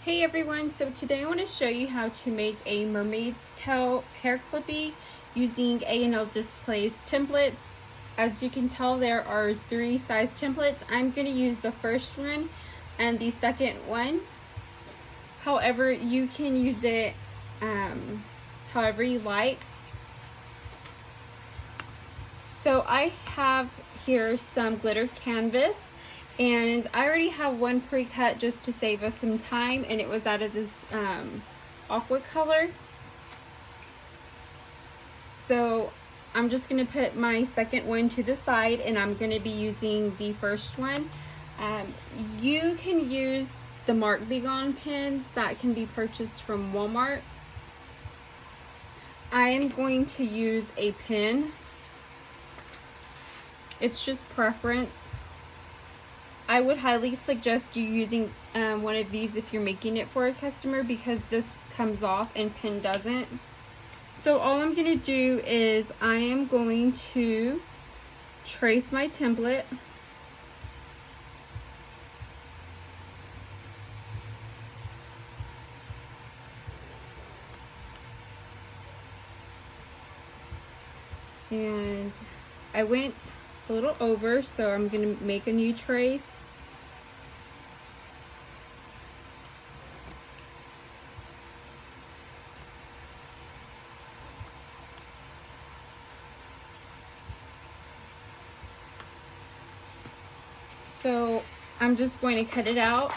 Hey everyone, so today I want to show you how to make a mermaid's tail hair clippy using A&L Displays templates. As you can tell, there are 3 size templates. I'm going to use the first one and the second one. However, you can use it however you like. So I have here some glitter canvas. And I already have one pre-cut just to save us some time, and it was out of this aqua color. So I'm just going to put my second one to the side, and I'm going to be using the first one. You can use the Mark Be Gone pens that can be purchased from Walmart. I am going to use a pen. It's just preference. I would highly suggest you using one of these if you're making it for a customer, because this comes off and pen doesn't. So all I'm going to do is I am going to trace my template. And I went a little over, so I'm going to make a new trace. So I'm just going to cut it out.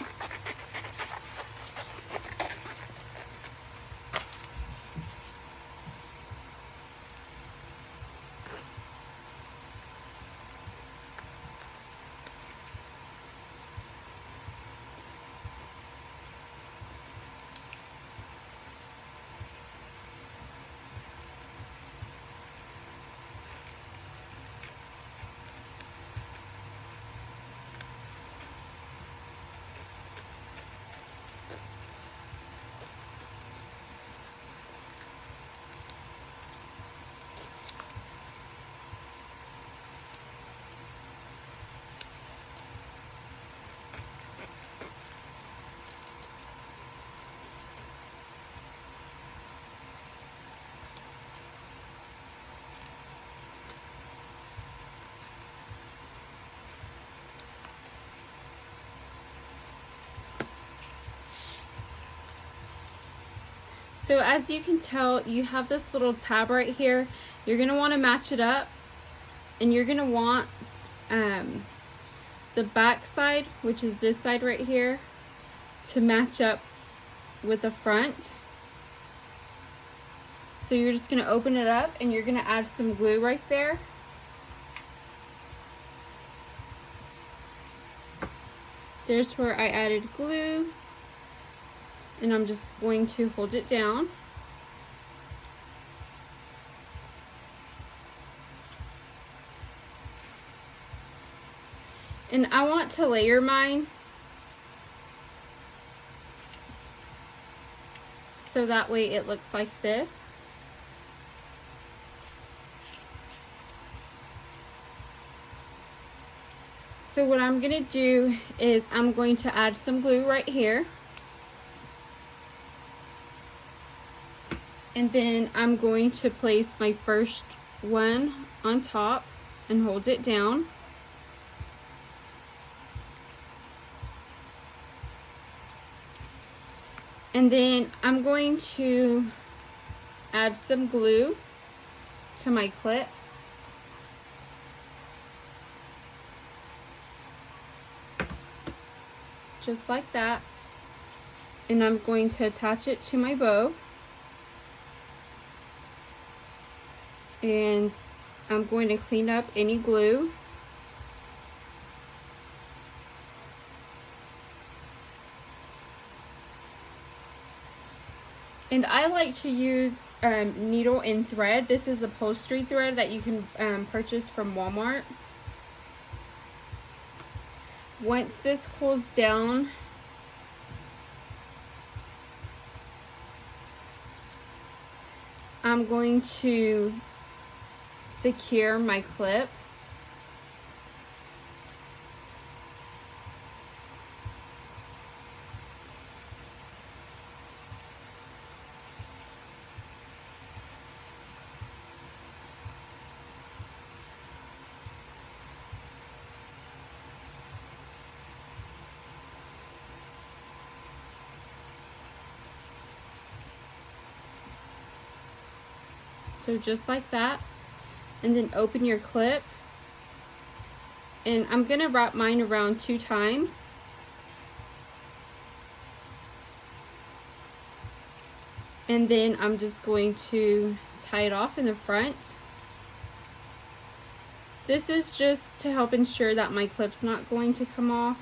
So as you can tell, you have this little tab right here. You're going to want to match it up, and you're going to want the back side, which is this side right here, to match up with the front. So you're just going to open it up, and you're going to add some glue right there. There's where I added glue. And I'm just going to hold it down. And I want to layer mine so that way it looks like this. So what I'm going to do is I'm going to add some glue right here. And then I'm going to place my first one on top and hold it down. And then I'm going to add some glue to my clip. Just like that. And I'm going to attach it to my bow. And I'm going to clean up any glue. And I like to use needle and thread. This is upholstery thread that you can purchase from Walmart. Once this cools down, I'm going to secure my clip. So just like that, and then open your clip, and I'm gonna wrap mine around 2 times. And then I'm just going to tie it off in the front. This is just to help ensure that my clip's not going to come off.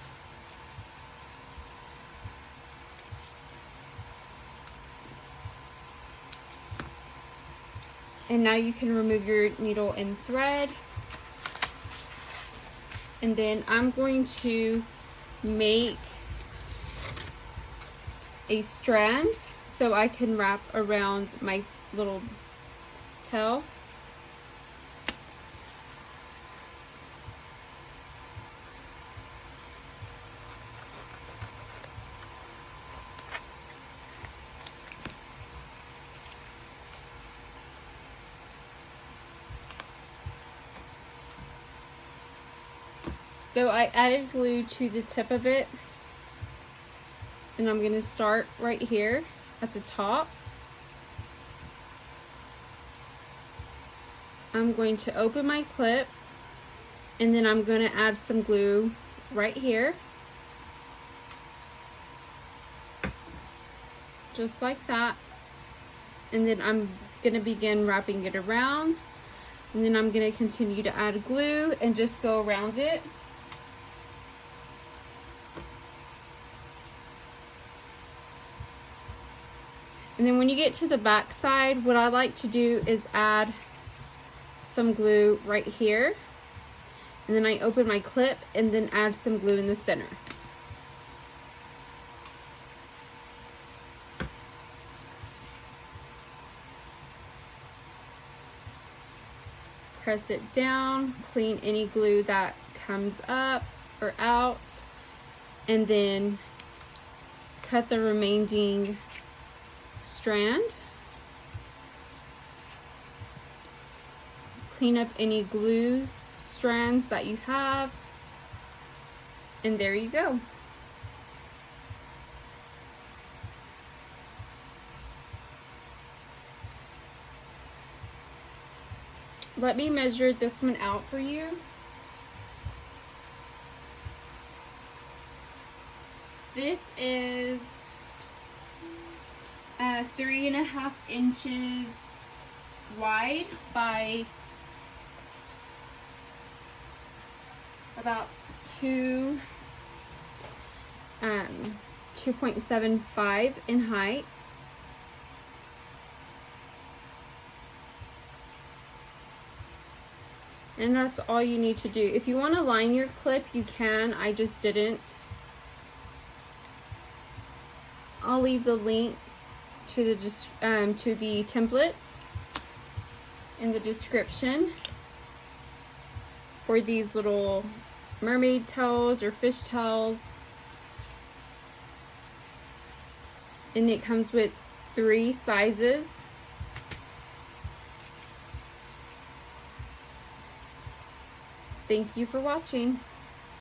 And now you can remove your needle and thread. And then I'm going to make a strand so I can wrap around my little tail. So I added glue to the tip of it, and I'm going to start right here at the top. I'm going to open my clip, and then I'm going to add some glue right here, just like that. And then I'm going to begin wrapping it around, and then I'm going to continue to add glue and just go around it. And then when you get to the back side, what I like to do is add some glue right here. And then I open my clip and then add some glue in the center. Press it down, clean any glue that comes up or out, and then cut the remaining strand. Clean up any glue strands that you have, and there you go. Let me measure this one out for you. This is 3.5 inches wide by about 2.75 in height. And that's all you need to do. If you want to line your clip, you can. I just didn't. I'll leave the link to the templates in the description for these little mermaid tails or fish tails. And it comes with 3 sizes. Thank you for watching.